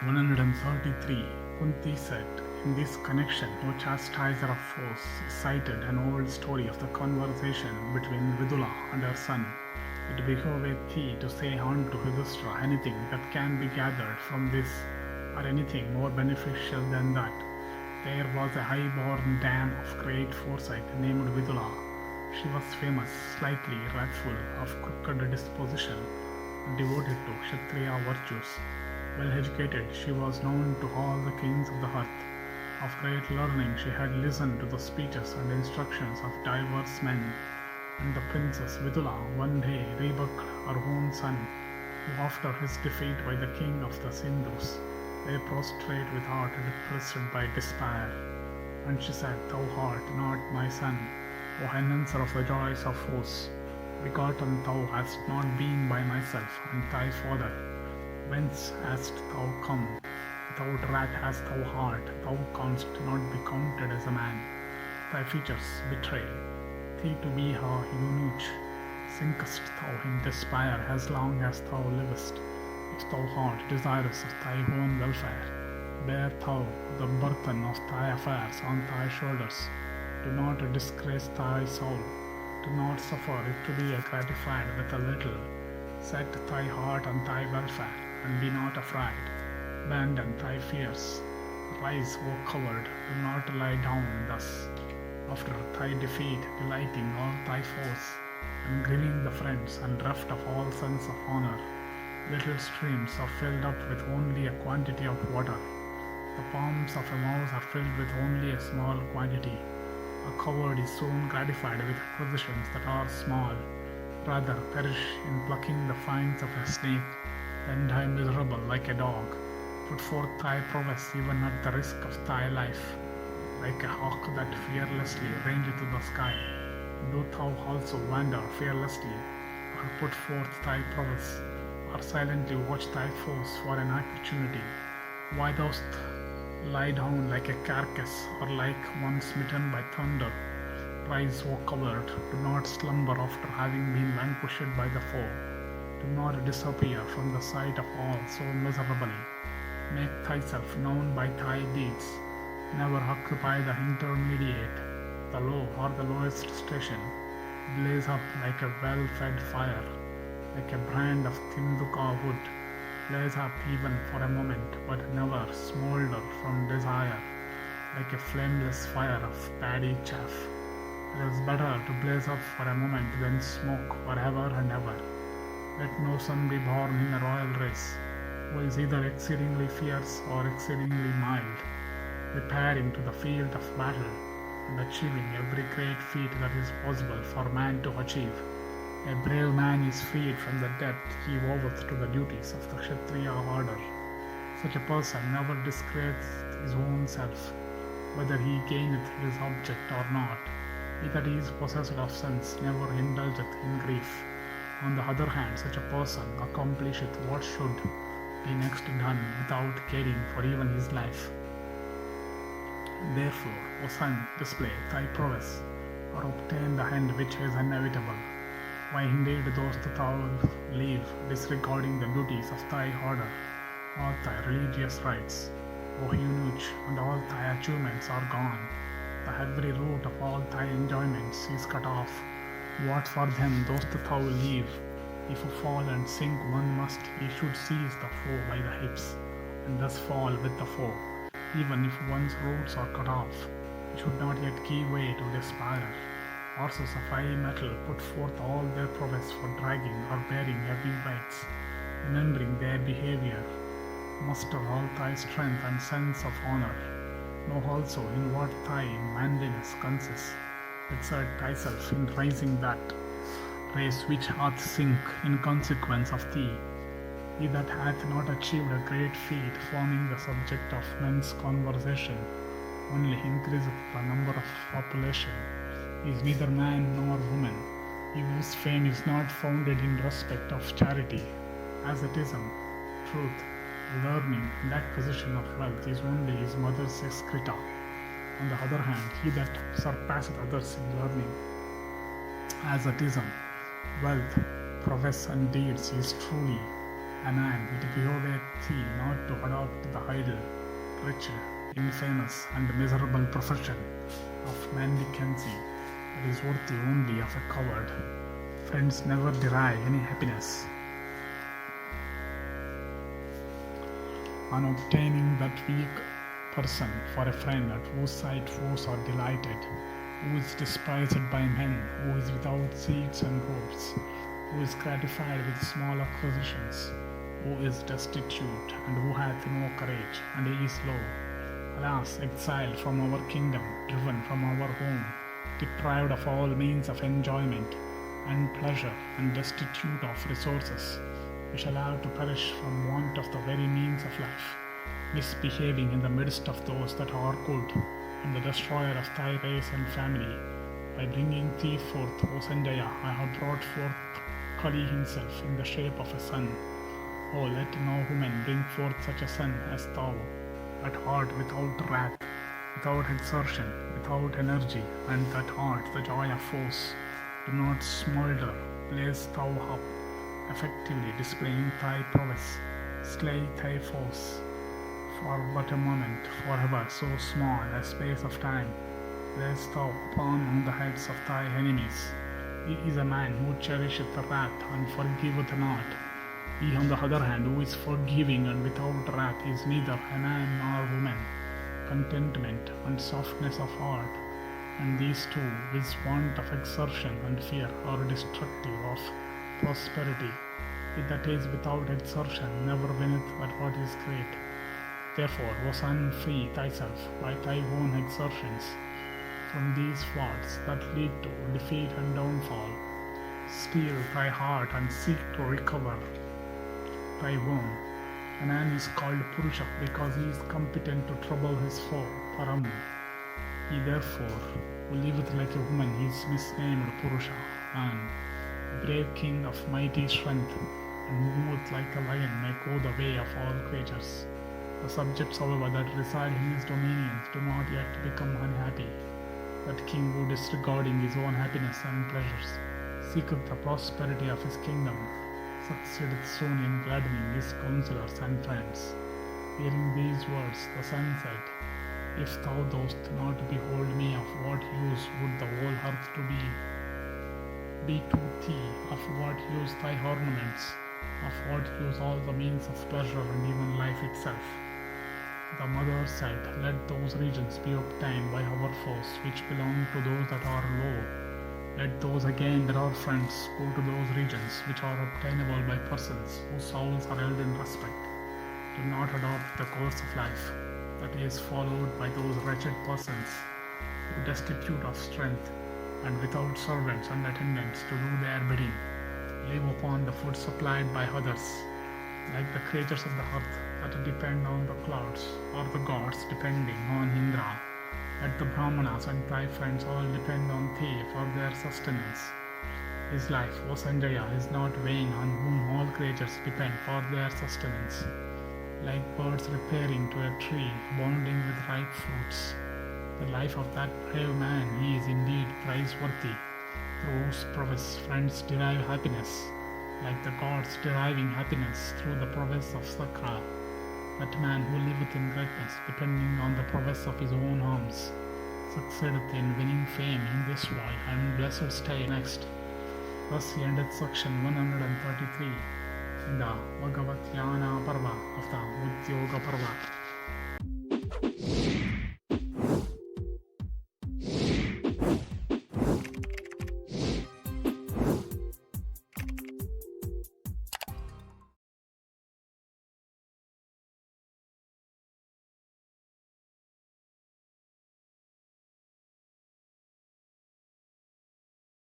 133. Kunti said, in this connection, O chastiser of foes, is cited an old story of the conversation between Vidula and her son. It behoveth thee to say unto Yudhishthira anything that can be gathered from this, or anything more beneficial than that. There was a high-born dame of great foresight named Vidula. She was famous, slightly wrathful, of crooked disposition, and devoted to Kshatriya virtues. Well educated, she was known to all the kings of the earth. Of great learning, she had listened to the speeches and instructions of diverse men. And the princess Vidula one day rebuked her own son, who after his defeat by the king of the Sindhus lay prostrate with heart depressed by despair. And she said, Thou art not my son, O enhancer of the joys of foes. Begotten thou hast not been by myself and thy father. Whence hast thou come? Without wrath hast thou heart, thou canst not be counted as a man. Thy features betray thee to be a eunuch. Sinkest thou in despair as long as thou livest? If thou art desirous of thy own welfare, bear thou the burthen of thy affairs on thy shoulders. Do not disgrace thy soul. Do not suffer it to be gratified with a little. Set thy heart on thy welfare, and be not afraid. Abandon thy fears. Rise, O coward, do not lie down thus. After thy defeat, delighting all thy foes, and grieving the friends and reft of all sons of honor, little streams are filled up with only a quantity of water. The palms of a mouse are filled with only a small quantity. A coward is soon gratified with acquisitions that are small. Rather perish in plucking the fangs of a snake than die miserable like a dog. Put forth thy prowess even at the risk of thy life, like a hawk that fearlessly rangeth to the sky. Do thou also wander fearlessly, or put forth thy prowess, or silently watch thy foes for an opportunity. Why dost lie down like a carcass, or like one smitten by thunder? Rise, O coward, do not slumber after having been vanquished by the foe. Do not disappear from the sight of all so miserably. Make thyself known by thy deeds. Never occupy the intermediate, the low or the lowest station. Blaze up like a well-fed fire, like a brand of Tinduka wood. Blaze up even for a moment, but never smolder from desire, like a flameless fire of paddy chaff. It is better to blaze up for a moment than smoke forever and ever. Let no son be born in a royal race, who is either exceedingly fierce or exceedingly mild, repairing to the field of battle and achieving every great feat that is possible for man to achieve. A brave man is freed from the debt he oweth to the duties of the Kshatriya order. Such a person never disgraceth his own self, whether he gaineth his object or not. He that is possessed of sense never indulgeth in grief. On the other hand, such a person accomplisheth what should be next done without caring for even his life. Therefore, O son, display thy prowess, or obtain the end which is inevitable. Why indeed dost thou leave, disregarding the duties of thy order, all thy religious rites, O eunuch, and all thy achievements are gone. The every root of all thy enjoyments is cut off. What for them dost thou leave? If a fall and sink one must, he should seize the foe by the hips, and thus fall with the foe. Even if one's roots are cut off, he should not yet give way to despair. Horses of high metal put forth all their prowess for dragging or bearing heavy weights. Remembering their behavior, muster all thy strength and sense of honor. Know also in what thy manliness consists. Exert thyself in raising that race which hath sink in consequence of thee. He that hath not achieved a great feat, forming the subject of men's conversation, only increaseth the number of population. He is neither man nor woman. He whose fame is not founded in respect of charity, asceticism, truth, learning, and acquisition of wealth is only his mother's excreta. On the other hand, he that surpasseth others in learning, asceticism, wealth, prowess, and deeds is truly And it behoveth thee not to adopt the idle, wretched, infamous, and miserable profession of mendicancy that is worthy only of a coward. Friends never derive any happiness on obtaining that weak person for a friend at whose sight foes are delighted, who is despised by men, who is without seats and robes, who is gratified with small acquisitions, who is destitute, and who hath no courage, and he is low. Alas, exiled from our kingdom, driven from our home, deprived of all means of enjoyment and pleasure, and destitute of resources, we shall have to perish from want of the very means of life, misbehaving in the midst of those that are good, and the destroyer of thy race and family. By bringing thee forth, O Sanjaya, I have brought forth Kali himself in the shape of a son. Oh, let no woman bring forth such a son as thou, at heart without wrath, without exertion, without energy, and that art the joy of force. Do not smolder, blaze thou up, effectively displaying thy prowess, slay thy foes. For but a moment, forever so small a space of time, layest thou upon the heads of thy enemies. He is a man who cherisheth wrath and forgiveth not. He, on the other hand, who is forgiving and without wrath, is neither a man nor woman. Contentment and softness of heart, and these two, with want of exertion and fear, are destructive of prosperity. He that is without exertion never winneth but what is great. Therefore, O son, free thyself by thy own exertions from these faults that lead to defeat and downfall. Steel thy heart and seek to recover thy own. A man is called Purusha because he is competent to trouble his foe, Param. He therefore who liveth like a woman is misnamed Purusha, and brave king of mighty strength, and moveth like a lion may go the way of all creatures. The subjects, however, that reside in his dominions do not yet become unhappy. That king who, disregarding his own happiness and pleasures, seeketh the prosperity of his kingdom, succeedeth soon in gladdening his counselors and friends. Hearing these words, the son said, If thou dost not behold me, of what use would the whole earth to be to thee? Of what use thy ornaments? Of what use all the means of pleasure and even life itself? The mother said, Let those regions be obtained by our foes which belong to those that are low. Let those again that are friends go to those regions which are obtainable by persons whose souls are held in respect. Do not adopt the course of life that is followed by those wretched persons who, destitute of strength and without servants and attendants to do their bidding, live upon the food supplied by others, like the creatures of the earth that depend on the clouds, or the gods depending on Indra. Let the Brahmanas and thy friends all depend on thee for their sustenance. His life, O Sanjaya, is not vain, on whom all creatures depend for their sustenance. Like birds repairing to a tree, bonding with ripe fruits, the life of that brave man, he is indeed praiseworthy, through whose prowess friends derive happiness, like the gods deriving happiness through the prowess of Sakra. That man who liveth in greatness, depending on the prowess of his own arms, succeedeth in winning fame in this world and blessed stay next. Thus ended section 133 in the Bhagavat Yana Parva of the Udyoga Parva.